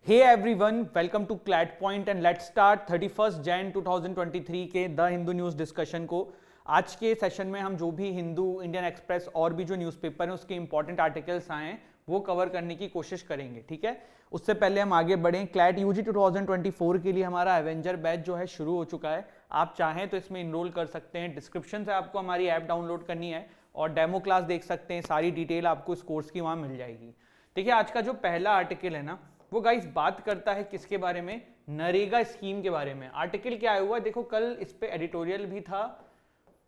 Hey everyone, welcome to CLAT Point and let's start 31 Jan 2023 के the Hindu news discussion को। आज के session में हम जो भी हिंदू, इंडियन एक्सप्रेस और भी जो न्यूज़पेपर हैं उसके इंपॉर्टेंट आर्टिकल्स आए हैं वो कवर करने की कोशिश करेंगे। ठीक है, उससे पहले हम आगे बढ़ें। क्लैट यूजी 2024 के लिए हमारा एवेंजर बैच जो है शुरू हो चुका है। आप चाहें तो इसमें इनरोल कर सकते हैं। डिस्क्रिप्शन से आपको हमारी ऐप डाउनलोड करनी है और डेमो क्लास देख सकते हैं। सारी डिटेल आपको इस कोर्स की वहाँ मिल जाएगी। देखिए, आज का जो पहला आर्टिकल है ना, वो गाइस बात करता है किसके बारे में? नरेगा स्कीम के बारे में। आर्टिकल क्या आया हुआ है देखो, कल इस पे एडिटोरियल भी था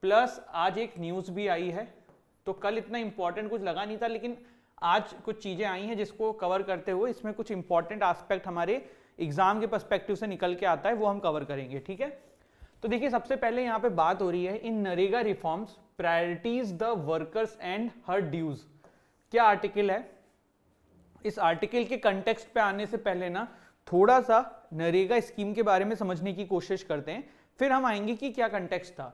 प्लस आज एक न्यूज भी आई है। तो कल इतना इंपॉर्टेंट कुछ लगा नहीं था, लेकिन आज कुछ चीजें आई हैं जिसको कवर करते हुए इसमें कुछ इंपॉर्टेंट एस्पेक्ट हमारे एग्जाम के पर्सपेक्टिव से निकल के आता है, वो हम कवर करेंगे। ठीक है, तो देखिए सबसे पहले यहाँ पे बात हो रही है in NREGA reforms priorities the workers and her dues. क्या आर्टिकल है? इस आर्टिकल के कंटेक्स्ट पे आने से पहले ना थोड़ा सा नरेगा स्कीम के बारे में समझने की कोशिश करते हैं, फिर हम आएंगे कि क्या कंटेक्स्ट था।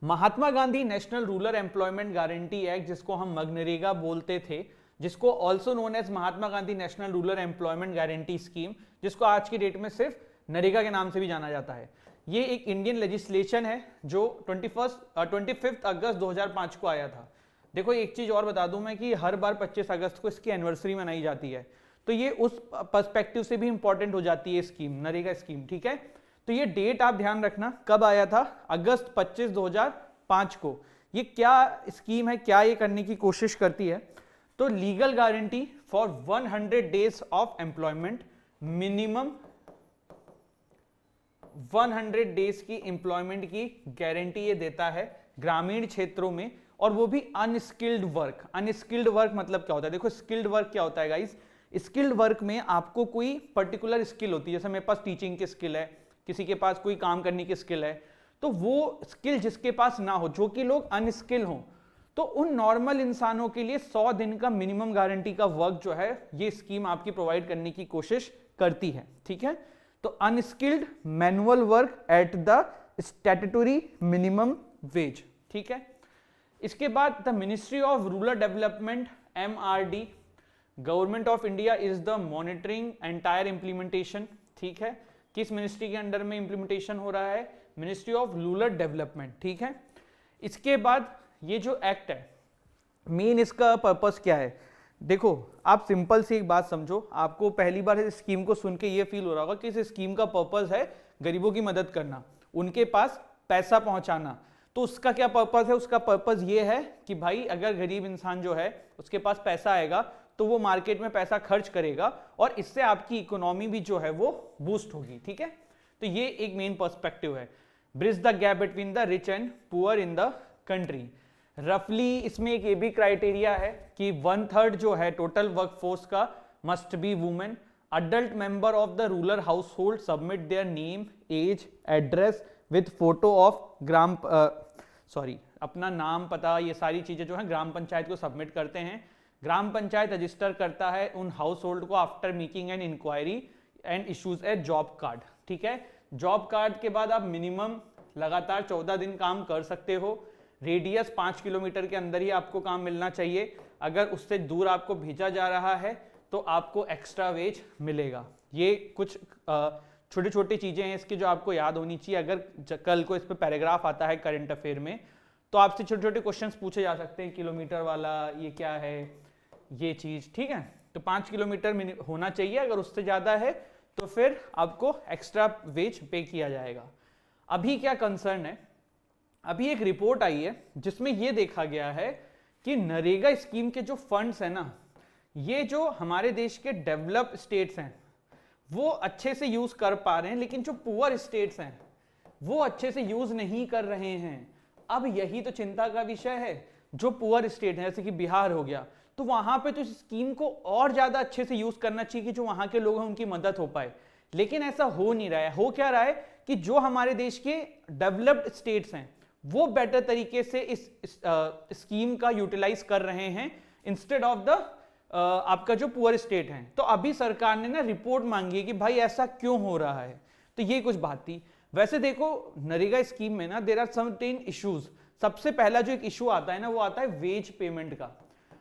Mahatma Gandhi National Rural Employment Guarantee Act, जिसको हम मनरेगा बोलते थे, जिसको also known as Mahatma Gandhi National Rural Employment Guarantee Scheme, जिसको आज की डेट में सिर्फ नरेगा के नाम से भी जाना जाता है। ये एक इंडियन लेजिस्लेशन है जो 25 अगस्त 2005 को आया था। देखो एक चीज और बता दूं मैं कि हर बार 25 अगस्त को इसकी एनिवर्सरी मनाई जाती है, तो ये उस पर्सपेक्टिव से भी इंपॉर्टेंट हो जाती है स्कीम, नरेगा स्कीम। ठीक है, तो ये डेट आप ध्यान रखना कब आया था, अगस्त 25 2005 को। ये क्या स्कीम है, क्या ये करने की कोशिश करती है? तो legal guarantee for 100 days of employment, minimum 100 days की एम्प्लॉयमेंट की गारंटी ये देता है ग्रामीण क्षेत्रों में, और वो भी अनस्किल्ड वर्क। अनस्किल्ड वर्क मतलब क्या होता है? देखो स्किल्ड वर्क क्या होता है गाइस? स्किल्ड वर्क में आपको कोई पर्टिकुलर स्किल होती है, जैसे मेरे पास टीचिंग की स्किल है, किसी के पास कोई काम करने की स्किल है, तो वो स्किल जिसके पास ना हो, जो कि लोग अनस्किल हो, तो उन नॉर्मल इंसानों के लिए 100 दिन का मिनिमम गारंटी का वर्क जो है ये स्कीम आपकी प्रोवाइड करने की कोशिश करती है। ठीक है, तो unskilled manual work at the statutory minimum wage. ठीक है, इसके बाद the ministry of rural development MRD, government of India is the monitoring entire implementation. ठीक है, किस मिनिस्ट्री के अंडर में इंप्लीमेंटेशन हो रहा है? Ministry of rural development. ठीक है, इसके बाद ये जो एक्ट है, मेन इसका पर्पस क्या है? देखो आप सिंपल सी एक बात समझो, आपको पहली बार इस स्कीम को सुन के ये फील हो रहा होगा कि इस स्कीम का पर्पस है गरीबों की मदद करना, उनके पास पैसा पहुंचाना। तो उसका क्या पर्पस है? उसका पर्पस ये है कि भाई अगर गरीब इंसान जो है उसके पास पैसा आएगा तो वो मार्केट में पैसा खर्च करेगा और इससे आपकी इकोनॉमी भी जो है वो बूस्ट होगी। ठीक है, तो ये एक मेन पर्सपेक्टिव है। Bridge the gap between the rich and poor in the country. रफली इसमें एक ये भी क्राइटेरिया है कि 1/3 जो है टोटल वर्कफोर्स का must be women. Adult member of the rural household submit their name, age, address with photo of अपना नाम, पता, ये सारी चीजें जो है ग्राम पंचायत को सबमिट करते हैं। ग्राम पंचायत रजिस्टर करता है उन हाउस होल्ड को after making an enquiry and issues a job card. ठीक है, जॉब कार्ड के बाद आप मिनिमम लगातार 14 दिन काम कर सकते हो। रेडियस 5 किलोमीटर के अंदर ही आपको काम मिलना चाहिए। अगर उससे दूर आपको भेजा जा रहा है तो आपको एक्स्ट्रा वेज मिलेगा। ये कुछ छोटी छोटी चीजें हैं इसकी जो आपको याद होनी चाहिए। अगर कल को इस पे पैराग्राफ आता है करंट अफेयर में तो आपसे छोटे छोटे क्वेश्चंस पूछे जा सकते हैं, किलोमीटर वाला ये क्या है, ये चीज। ठीक है, तो 5 किलोमीटर होना चाहिए, अगर उससे ज्यादा है तो फिर आपको एक्स्ट्रा वेज पे किया जाएगा। अभी क्या कंसर्न है, अभी एक रिपोर्ट आई है जिसमें यह देखा गया है कि नरेगा स्कीम के जो फंड्स हैं ना, ये जो हमारे देश के डेवलप स्टेट्स हैं वो अच्छे से यूज कर पा रहे हैं, लेकिन जो पुअर स्टेट्स हैं वो अच्छे से यूज नहीं कर रहे हैं। अब यही तो चिंता का विषय है। जो पुअर स्टेट है जैसे कि बिहार हो गया, तो वहां पे तो इस स्कीम को और ज्यादा अच्छे से यूज करना चाहिए कि जो वहां के लोग हैं उनकी मदद हो पाए, लेकिन ऐसा हो नहीं रहा है। हो क्या रहा है कि जो हमारे देश के डेवलप्ड स्टेट्स हैं वो बेटर तरीके से इस स्कीम का यूटिलाइज कर रहे हैं इंस्टेड ऑफ द आपका जो पुअर स्टेट है। तो अभी सरकार ने ना रिपोर्ट मांगी है कि भाई ऐसा क्यों हो रहा है, तो ये कुछ बात थी। वैसे देखो नरेगा स्कीम में ना देयर आर सर्टेन इश्यूज। सबसे पहला जो एक इशू आता है ना वो आता है वेज पेमेंट का।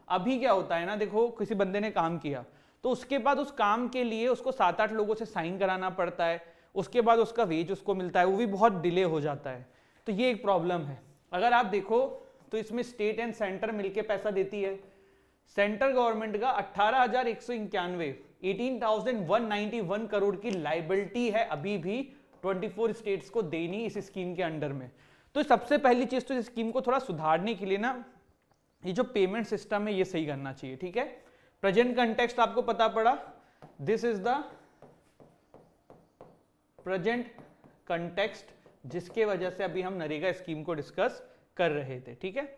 अभी क्या होता है ना, देखो किसी बंदे ने काम किया तो उसके बाद उस काम के लिए उसको 7-8 लोगों से साइन कराना पड़ता है, उसके बाद उसका वेज उसको मिलता है, वो भी बहुत डिले हो जाता है। तो ये एक प्रॉब्लम है। अगर आप देखो तो इसमें स्टेट एंड सेंटर मिलके पैसा देती है। सेंट्रल गवर्नमेंट का 18,191 18,191 करोड़ की लाइबिलिटी है अभी भी 24 स्टेट्स को देनी इस स्कीम के अंडर में। तो सबसे पहली चीज तो इस स्कीम को थोड़ा सुधारने के लिए ना, ये जो पेमेंट सिस्टम है ये सही करना चाहिए, ठीक है। प्रेजेंट कंटेक्स्ट आपको पता पड़ा, this is the present context जिसके वजह से अभी हम नरेगा स्कीम को डिस्कस कर रहे थे, ठीक है।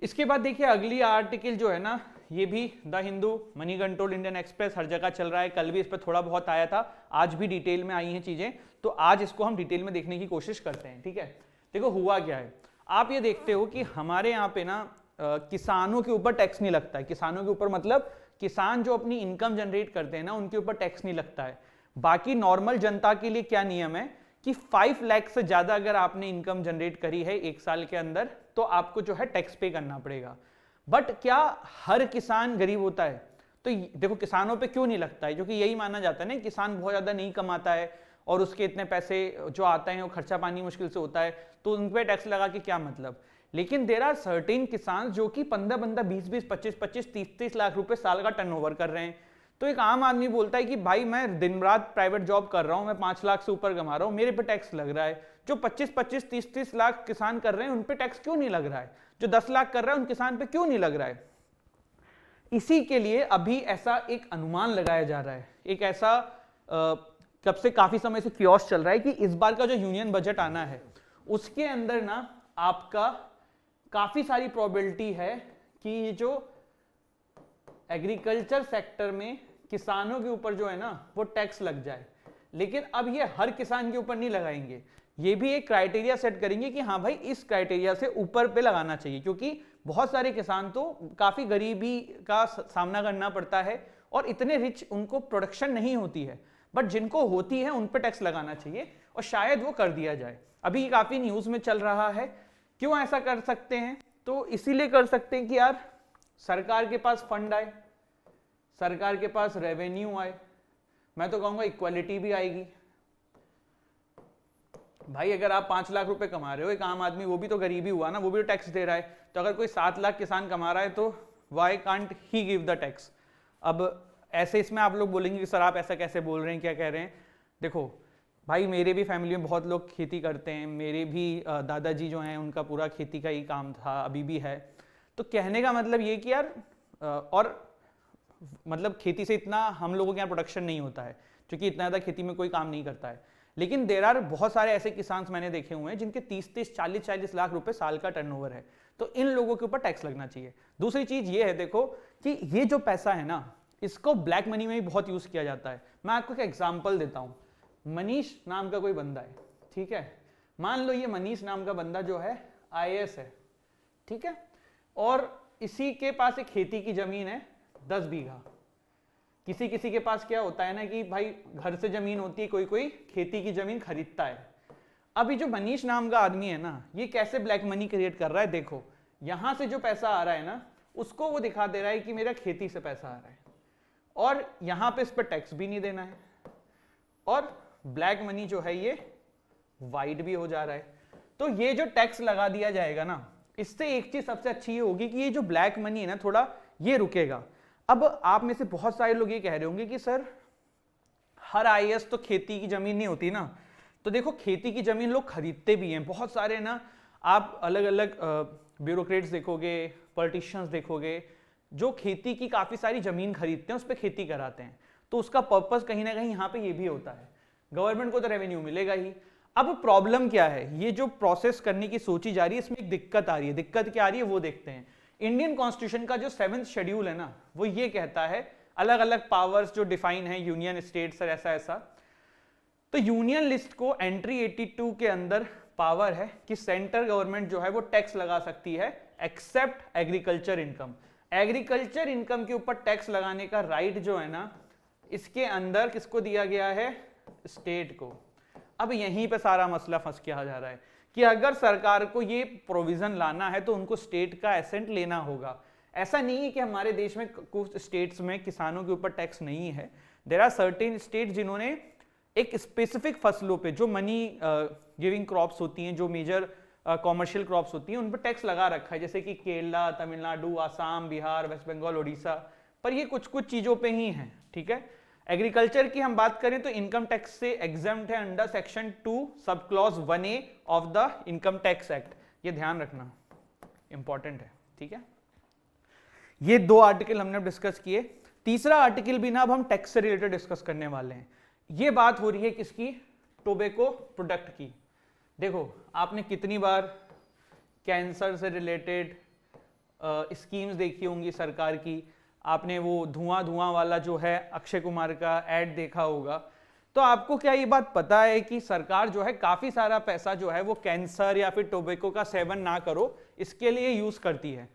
इसके बाद देखिए अगली आर्टिकल जो है ना, ये भी the Hindu, Moneycontrol, Indian Express, हर जगह चल रहा है। कल भी इस पर थोड़ा बहुत आया था, आज भी डिटेल में आई हैं चीजें, तो आज इसको हम डिटेल में देखने की कोशिश करते हैं, ठीक है। देखो हुआ क्या है, आप ये देखते हो कि हमारे यहाँ पे ना किसानों के ऊपर टैक्स नहीं लगता है। किसानों के ऊपर मतलब किसान जो अपनी इनकम जनरेट करते हैं ना, उनके ऊपर टैक्स नहीं लगता है। बाकी नॉर्मल जनता के लिए क्या नियम है कि 5 लाख से ज्यादा अगर आपने इनकम जनरेट करी है 1 साल के अंदर, तो आपको जो है टैक्स पे करना पड़ेगा। बट क्या हर किसान गरीब होता है? तो देखो किसानों पे क्यों नहीं लगता है, क्योंकि यही माना जाता है ना, किसान बहुत ज्यादा नहीं कमाता है और उसके इतने पैसे जो आते हैं वो खर्चा पानी मुश्किल से होता है, तो उन पे टैक्स लगा के क्या मतलब। लेकिन देर आर सर्टेन किसान जो कि 15 20 25 30 लाख रुपए साल का टर्नओवर कर रहे हैं। तो एक आम आदमी बोलता है कि भाई मैं दिन रात प्राइवेट जॉब कर रहा हूं, मैं 5 लाख से ऊपर कमा रहा हूं, मेरे पे टैक्स लग रहा है। जो 25 30 लाख किसान कर रहे हैं उन पे टैक्स क्यों नहीं लग रहा है? जो 10 लाख कर रहा है उन किसान पे क्यों नहीं लग रहा है? इसी के लिए अभी ऐसा एक अनुमान लगाया जा रहा है, एक ऐसा कब से काफी समय से क्योस चल रहा है कि इस बार का जो यूनियन बजट आना है उसके अंदर ना आपका काफी सारी प्रोबेबिलिटी है कि ये जो एग्रीकल्चर सेक्टर में किसानों के ऊपर जो है ना वो टैक्स लग जाए। लेकिन अब ये हर किसान के ऊपर नहीं लगाएंगे, ये भी एक क्राइटेरिया सेट करेंगे कि हाँ भाई इस क्राइटेरिया से ऊपर पे लगाना चाहिए, क्योंकि बहुत सारे किसान तो काफी गरीबी का सामना करना पड़ता है और इतने रिच उनको प्रोडक्शन नहीं होती है, बट जिनको होती है उन पे टैक्स लगाना चाहिए और शायद वो कर दिया जाए। अभी काफी न्यूज में चल रहा है। क्यों ऐसा कर सकते हैं? तो इसीलिए कर सकते हैं कि यार सरकार के पास फंड आए, सरकार के पास रेवेन्यू आए, मैं तो कहूंगा इक्वालिटी भी आएगी। भाई अगर आप 5 लाख रुपए कमा रहे हो, एक आम आदमी, वो भी तो गरीबी हुआ ना, वो भी तो टैक्स दे रहा है। तो अगर कोई 7 लाख किसान कमा रहा है तो why can't he give the tax? अब ऐसे इसमें आप लोग बोलेंगे कि सर आप ऐसा कैसे बोल रहे हैं, क्या कह रहे हैं? देखो भाई मेरे भी फैमिली में बहुत लोग खेती करते हैं, मेरे भी दादाजी जो हैं उनका पूरा खेती का ही काम था, अभी भी है। तो कहने का मतलब ये कि यार और मतलब खेती से इतना हम लोगों के यहाँ प्रोडक्शन नहीं होता है, क्योंकि इतना ज़्यादा खेती में कोई काम नहीं करता है। लेकिन देर आर बहुत सारे ऐसे किसान मैंने देखे हुए हैं जिनके 30 40 लाख रुपए साल का टर्नओवर है, तो इन लोगों के ऊपर टैक्स लगना चाहिए। दूसरी चीज ये है, देखो कि ये जो पैसा है ना, इसको ब्लैक मनी में भी बहुत यूज किया जाता है। मैं आपको एक एग्जाम्पल देता हूँ। मनीष नाम का कोई बंदा है, ठीक है, मान लो ये मनीष नाम का बंदा जो है IAS है, ठीक है, और इसी के पास एक खेती की जमीन है 10 बीघा। किसी किसी के पास क्या होता है ना कि भाई घर से जमीन होती है, कोई कोई खेती की जमीन खरीदता है। अभी जो मनीष नाम का आदमी है ना, ये कैसे ब्लैक मनी क्रिएट कर रहा है? देखो यहां से जो पैसा आ रहा है ना, उसको वो दिखा दे रहा है कि मेरा खेती से पैसा आ रहा है, और यहां पे इस पर टैक्स भी नहीं देना है, और ब्लैक मनी जो है ये वाइट भी हो जा रहा है। तो ये जो टैक्स लगा दिया जाएगा ना, इससे एक चीज सबसे अच्छी ये होगी कि ये जो ब्लैक मनी है ना थोड़ा ये रुकेगा। अब आप में से बहुत सारे लोग ये कह रहे होंगे कि सर हर IAS तो खेती की जमीन नहीं होती ना। तो देखो खेती की जमीन लोग खरीदते भी हैं बहुत सारे ना, आप अलग अलग ब्यूरोक्रेट्स देखोगे, पॉलिटिशियंस देखोगे, जो खेती की काफी सारी जमीन खरीदते हैं, उस पर खेती कराते हैं। तो उसका पर्पस कहीं ना कहीं यहाँ पे ये भी होता है, गवर्नमेंट को तो रेवेन्यू मिलेगा ही। अब प्रॉब्लम क्या है, ये जो प्रोसेस करने की सोची जा रही है इसमें एक दिक्कत आ रही है। दिक्कत क्या आ रही है वो देखते हैं। इंडियन कॉन्स्टिट्यूशन का जो 7th शेड्यूल है ना, वो ये कहता है अलग अलग पावर्स जो डिफाइन है यूनियन स्टेट्स और ऐसा ऐसा। तो यूनियन लिस्ट को एंट्री 82 के अंदर पावर है कि सेंट्रल गवर्नमेंट जो है वो टैक्स लगा सकती है except agriculture income. Agriculture income के ऊपर टैक्स लगाने का राइट जो है ना, इसके अंदर किसको दिया गया है? स्टेट को। अब यहीं पे सारा मसला फंस के आ जा रहा है कि अगर सरकार को ये प्रोविजन लाना है तो उनको स्टेट का एसेंट लेना होगा। ऐसा नहीं है कि हमारे देश में कुछ स्टेट्स में किसानों के ऊपर टैक्स नहीं है। देयर आर सर्टेन स्टेट जिन्होंने एक स्पेसिफिक फसलों पे जो मनी गिविंग क्रॉप्स होती हैं, जो मेजर कॉमर्शियल क्रॉप्स होती हैं, उन पर टैक्स लगा रखा है, जैसे कि केरला, तमिलनाडु, आसाम, बिहार, वेस्ट बंगाल, उड़ीसा। पर ये कुछ कुछ चीजों पे ही हैं, ठीक है। एग्रीकल्चर की हम बात करें तो इनकम टैक्स से एग्जम्प्ट है under section 2 sub clause 1A of the income tax act. ये ध्यान रखना, इंपॉर्टेंट है, ठीक है। ये 2 आर्टिकल हमने डिस्कस किए। तीसरा आर्टिकल भी ना अब हम टैक्स से रिलेटेड डिस्कस करने वाले हैं। ये बात हो रही है किसकी? टोबैको प्रोडक्ट की। देखो, आपने कितनी बार कैंसर से रिलेटेड स्कीम्स देखी होंगी सरकार की, आपने वो धुआं वाला जो है अक्षय कुमार का एड देखा होगा। तो आपको क्या ये बात पता है कि सरकार जो है काफी सारा पैसा जो है वो कैंसर या फिर टोबैको का सेवन ना करो इसके लिए यूज करती है।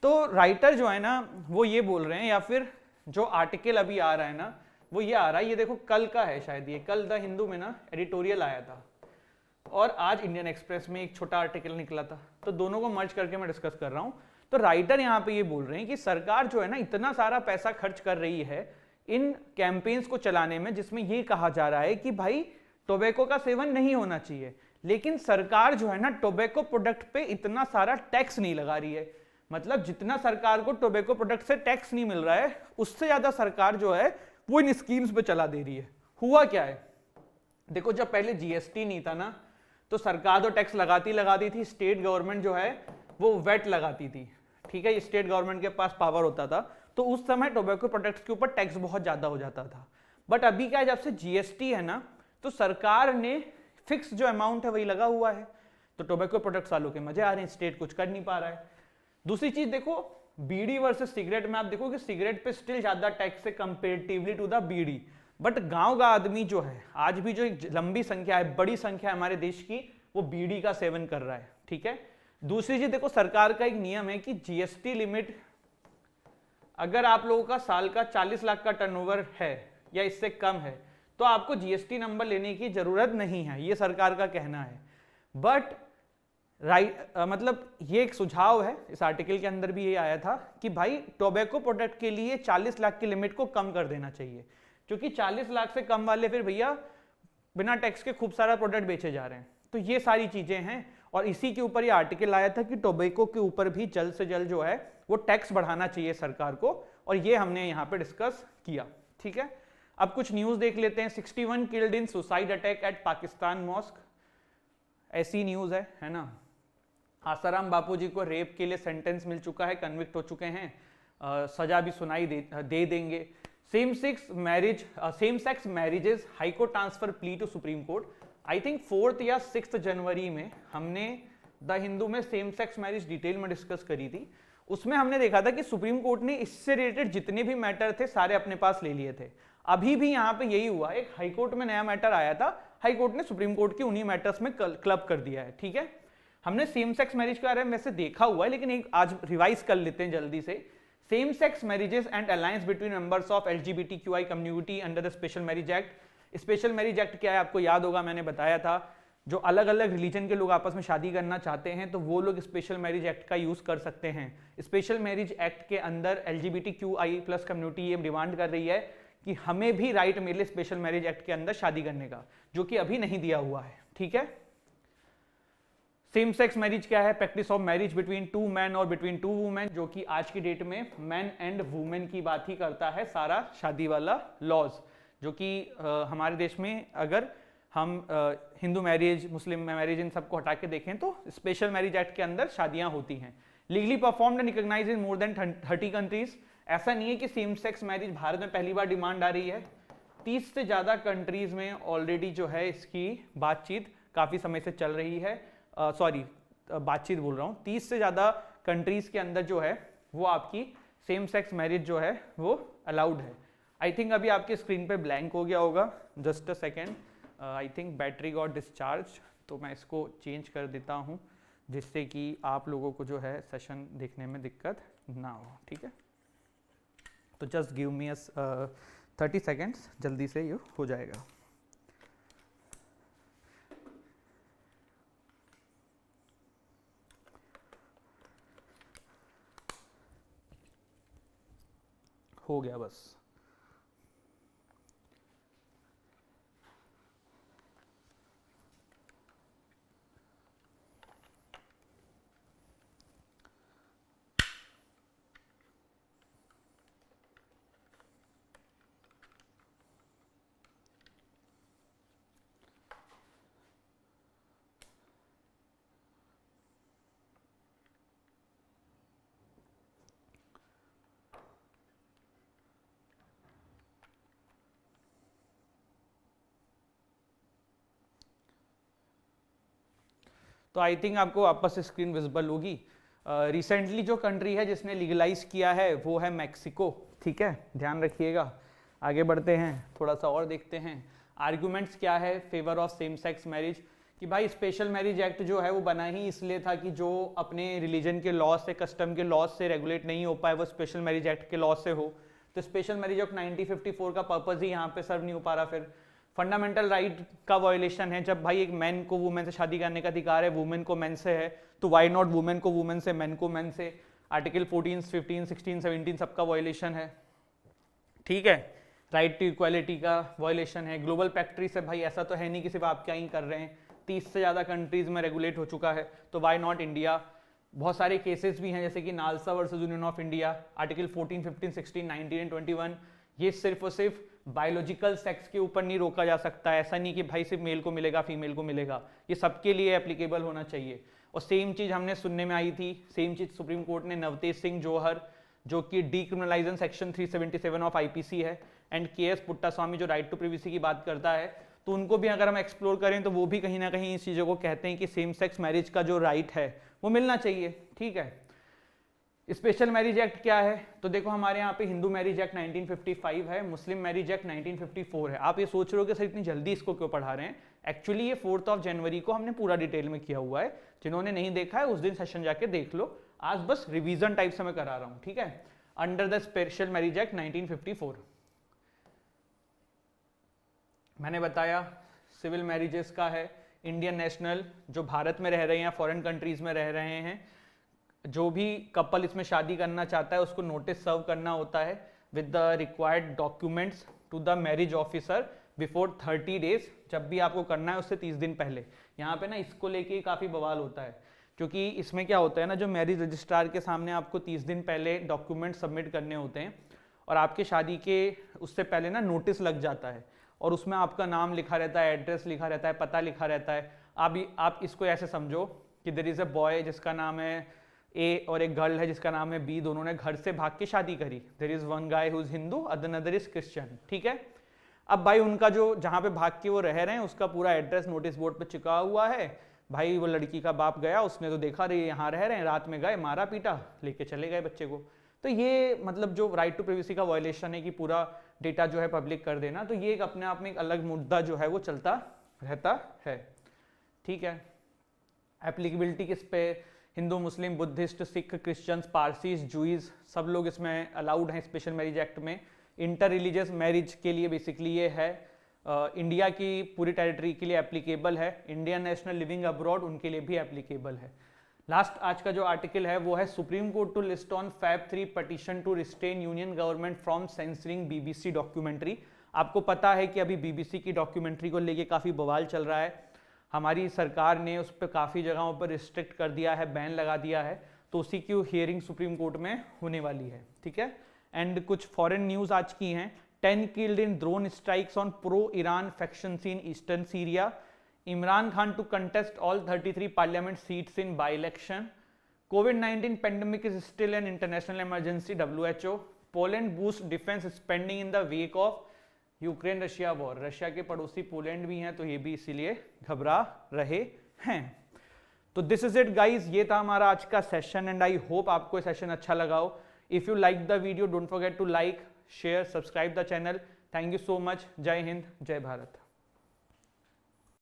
तो राइटर जो है ना वो ये बोल रहे हैं, या फिर जो आर्टिकल अभी आ रहा है ना वो ये आ रहा है, ये देखो कल का है शायद, ये कल द हिंदू में ना एडिटोरियल आया था और आज इंडियन एक्सप्रेस में एक छोटा आर्टिकल निकला था, तो दोनों को मर्ज करके मैं डिस्कस कर रहा हूं। तो राइटर यहाँ पे ये बोल रहे हैं कि सरकार जो है ना इतना सारा पैसा खर्च कर रही है इन कैंपेन्स को चलाने में, जिसमें ये कहा जा रहा है कि भाई टोबैको का सेवन नहीं होना चाहिए, लेकिन सरकार जो है ना टोबैको प्रोडक्ट पे इतना सारा टैक्स नहीं लगा रही है। मतलब जितना सरकार को टोबैको प्रोडक्ट से टैक्स नहीं मिल रहा है उससे ज्यादा सरकार जो है वो इन स्कीम्स पे चला दे रही है। हुआ क्या है, देखो जब पहले जीएसटी नहीं था ना तो सरकार तो टैक्स लगाती थी, स्टेट गवर्नमेंट जो है वो वेट लगाती थी, ठीक है, स्टेट गवर्नमेंट के पास पावर होता था, तो उस समय टोबैको प्रोडक्ट्स के ऊपर टैक्स बहुत ज्यादा हो जाता था। बट अभी क्या है, जब से जीएसटी है ना तो सरकार ने फिक्स जो अमाउंट है वही लगा हुआ है, तो टोबैको प्रोडक्ट्स वालों के मजे आ रहे हैं, स्टेट कुछ कर नहीं पा रहा है। दूसरी चीज देखो, बीड़ी वर्सेस सिगरेट में आप देखो कि सिगरेट पे स्टिल ज्यादा टैक्स है comparatively to the bidi, but गांव का आदमी जो है आज भी जो एक लंबी संख्या है, बड़ी संख्या है हमारे देश की, वो बीड़ी का सेवन कर रहा है, ठीक है। दूसरी चीज देखो, सरकार का एक नियम है कि जीएसटी लिमिट, अगर आप लोगों का साल का 40 लाख का टर्नओवर है या इससे कम है तो आपको जीएसटी नंबर लेने की जरूरत नहीं है, ये सरकार का कहना है। बट मतलब ये एक सुझाव है, इस आर्टिकल के अंदर भी ये आया था कि भाई टोबैको प्रोडक्ट के लिए 40 लाख की लिमिट को कम कर देना चाहिए, क्योंकि 40 लाख से कम वाले फिर भैया बिना टैक्स के खूब सारा प्रोडक्ट बेचे जा रहे हैं। तो ये सारी चीजें हैं और इसी के ऊपर ये आर्टिकल आया था कि टोबैको के ऊपर भी जल्द से जल्द जो है वो टैक्स बढ़ाना चाहिए सरकार को, और ये हमने यहाँ पे डिस्कस किया, ठीक है। अब कुछ न्यूज देख लेते हैं। 61 killed in suicide attack at Pakistan mosque, ऐसी न्यूज है ना। आसाराम बापू जी को रेप के लिए सेंटेंस मिल चुका है, कन्विक्ट हो चुके हैं, सजा भी सुनाई दे देंगे। Same sex marriages high court transfer plea to Supreme Court. I think 4 या 6 जनवरी में हमने द हिंदू में सेम सेक्स मैरिज डिटेल में डिस्कस करी थी। उसमें हमने देखा था कि सुप्रीम कोर्ट ने इससे रिलेटेड जितने भी मैटर थे सारे अपने पास ले लिए थे। अभी भी यहाँ पे यही हुआ, एक हाईकोर्ट में नया मैटर आया था, हाईकोर्ट ने सुप्रीम कोर्ट के उन्हीं मैटर्स में क्लब कर दिया है, ठीक है। हमने सेम सेक्स मैरिज के बारे में वैसे देखा हुआ है, लेकिन एक आज रिवाइज कर लेते हैं जल्दी से। Same sex marriages and alliance between members of LGBTQI community under the special marriage act. Special marriage act क्या है आपको याद होगा, मैंने बताया था, जो अलग अलग रिलीजन के लोग आपस में शादी करना चाहते हैं तो वो लोग स्पेशल मैरिज एक्ट का यूज कर सकते हैं। स्पेशल मैरिज एक्ट के अंदर एलजीबीटीक्यूआई+ कम्युनिटी ये डिमांड कर रही है कि हमें भी राइट मिले स्पेशल मैरिज एक्ट के अंदर शादी करने का, जो कि अभी नहीं दिया हुआ है, ठीक है। सेम सेक्स मैरिज क्या है? Practice of marriage between 2 man और बिटवीन 2 वुमेन, जो कि आज की डेट में मैन एंड वुमेन की बात ही करता है सारा शादी वाला लॉज, जो कि हमारे देश में अगर हम हिंदू मैरिज, मुस्लिम मैरिज, इन सबको हटा के देखें तो स्पेशल मैरिज एक्ट के अंदर शादियां होती हैं। Legally performed and recognised in more than 30 countries. ऐसा नहीं है कि सेम सेक्स मैरिज भारत में पहली बार डिमांड आ रही है, 30 से ज्यादा कंट्रीज में ऑलरेडी जो है इसकी बातचीत काफी समय से चल रही है। बातचीत बोल रहा हूँ, 30 से ज्यादा कंट्रीज के अंदर जो है वो आपकी सेम सेक्स मैरिज जो है वो अलाउड है। आई थिंक अभी आपके स्क्रीन पे ब्लैंक हो गया होगा, just a second, I think battery got discharge, तो मैं इसको चेंज कर देता हूँ जिससे कि आप लोगों को जो है सेशन देखने में दिक्कत ना हो, ठीक है। तो जस्ट गिव मी 30 सेकेंड्स, जल्दी से ये हो जाएगा। हो गया बस। तो आई थिंक आपको वापस से स्क्रीन विजिबल होगी। रिसेंटली जो कंट्री है जिसने लीगलाइज किया है वो है मैक्सिको, ठीक है, ध्यान रखिएगा। आगे बढ़ते हैं, थोड़ा सा और देखते हैं आर्गुमेंट्स क्या है favour of same sex marriage. कि भाई स्पेशल मैरिज एक्ट जो है वो बना ही इसलिए था कि जो अपने रिलीजन के लॉ से, कस्टम के लॉ से रेगुलेट नहीं हो पाए वो स्पेशल मैरिज एक्ट के लॉ से हो। तो स्पेशल मैरिज एक्ट 1954 का पर्पज ही यहाँ पे सर्व नहीं हो पा रहा। फिर फंडामेंटल राइट का वायोलेशन है। जब भाई एक मैन को वुमेन से शादी करने का अधिकार है, वुमेन को मैन से है, तो वाई नॉट वुमेन को वुमेन से, मैन को मैन से। आर्टिकल 14, 15, 16, 17 सबका वायोलेशन है, ठीक है। राइट टू इक्वालिटी का वायोलेशन है। ग्लोबल फैक्ट्री से भाई ऐसा तो है नहीं कि सिर्फ आप क्या ही कर रहे हैं, 30 से ज़्यादा कंट्रीज में रेगुलेट हो चुका है, तो वाई नॉट इंडिया। बहुत सारे केसेस भी हैं जैसे कि NALSA versus union of India, article 14, 15, 16, 19 and 21। ये सिर्फ और सिर्फ बायोलॉजिकल सेक्स के ऊपर नहीं रोका जा सकता है। ऐसा नहीं कि भाई सिर्फ मेल को मिलेगा फीमेल को मिलेगा, ये सबके लिए एप्लीकेबल होना चाहिए। और सेम चीज़ हमने सुनने में आई थी, सेम चीज़ सुप्रीम कोर्ट ने नवतेज सिंह जोहर जो कि डीक्रिमिनलाइजेशन सेक्शन 377 ऑफ आईपीसी है, एंड केएस पुट्टास्वामी जो राइट टू प्रिवेसी की बात करता है, तो उनको भी अगर हम एक्सप्लोर करें तो वो भी कहीं ना कहीं इस चीज़ों को कहते हैं कि सेम सेक्स मैरिज का जो राइट है वो मिलना चाहिए, ठीक है। स्पेशल मैरिज एक्ट क्या है, तो देखो हमारे यहाँ पे हिंदू मैरिज एक्ट 1955 है, मुस्लिम मैरिज एक्ट 1954 है। आप ये सोच रहे हो कि सर इतनी जल्दी इसको क्यों पढ़ा रहे हैं, एक्चुअली ये 4 जनवरी को हमने पूरा डिटेल में किया हुआ है। जिन्होंने नहीं देखा है उस दिन सेशन जाके देख लो, आज बस रिवीजन टाइप से मैं करा रहा हूँ, ठीक है। Under the special marriage act 1954 मैंने बताया सिविल मैरिजेस का है। इंडियन नेशनल जो भारत में रह रहे हैं, फॉरेन कंट्रीज में रह रहे हैं, जो भी कपल इसमें शादी करना चाहता है उसको नोटिस सर्व करना होता है with the required documents to the marriage officer before 30 days. जब भी आपको करना है उससे 30 दिन पहले। यहाँ पे ना इसको लेके काफ़ी बवाल होता है, क्योंकि इसमें क्या होता है ना, जो मैरिज रजिस्ट्रार के सामने आपको 30 दिन पहले डॉक्यूमेंट सबमिट करने होते हैं, और आपके शादी के उससे पहले ना नोटिस लग जाता है, और उसमें आपका नाम लिखा रहता है, एड्रेस लिखा रहता है, पता लिखा रहता है। आप इसको ऐसे समझो कि देयर इज़ अ बॉय जिसका नाम है ए और एक गर्ल है जिसका नाम है बी, दोनों ने घर से भाग के शादी करी। There is one guy who is Hindu, other is Christian, ठीक है। अब भाई उनका जो जहाँ पे भाग के वो रह रहे हैं उसका पूरा एड्रेस नोटिस बोर्ड पे चिपका हुआ है। भाई वो लड़की का बाप गया, उसने तो देखा रही यहाँ रह रहे हैं, रात में गए, मारा पीटा, लेके चले गए बच्चे को। तो ये मतलब जो राइट टू प्राइवेसी का वायलेशन है कि पूरा डेटा जो है पब्लिक कर देना, तो ये एक अपने आप में एक अलग मुद्दा जो है वो चलता रहता है, ठीक है। एप्लीकेबिलिटी किस पे, हिंदू, मुस्लिम, बुद्धिस्ट, सिख, क्रिश्चियंस, पारसीज, जूइज सब लोग इसमें अलाउड हैं स्पेशल मैरिज एक्ट में। इंटर रिलीजियस मैरिज के लिए बेसिकली ये है इंडिया की पूरी टेरिटरी के लिए एप्लीकेबल है। इंडियन नेशनल लिविंग अब्रॉड उनके लिए भी एप्लीकेबल है। लास्ट आज का जो आर्टिकल है वो है Supreme Court to list on Feb 3 petition to restrain Union government from censoring BBC documentary. आपको पता है कि अभी बीबीसी की डॉक्यूमेंट्री को लेके काफ़ी बवाल चल रहा है। हमारी सरकार ने उस पर काफ़ी जगहों पर रिस्ट्रिक्ट कर दिया है, बैन लगा दिया है, तो उसी की हियरिंग सुप्रीम कोर्ट में होने वाली है, ठीक है। एंड कुछ फॉरेन न्यूज़ आज की हैं। 10 killed in drone strikes on pro-Iran factions in eastern Syria. Imran Khan to contest all 33 parliament seats in by-election. COVID-19 pandemic is still an international emergency, WHO. Poland boosts defense spending in the wake of Ukraine Russia war. Russia के पड़ोसी Poland भी हैं, तो ये भी इसीलिए घबरा रहे हैं। तो दिस इज इट गाइज, ये था हमारा आज का सेशन, एंड आई होप आपको सेशन अच्छा लगा हो। If you like the video don't forget to like, share, subscribe the channel. Thank you so much. जय हिंद, जय भारत।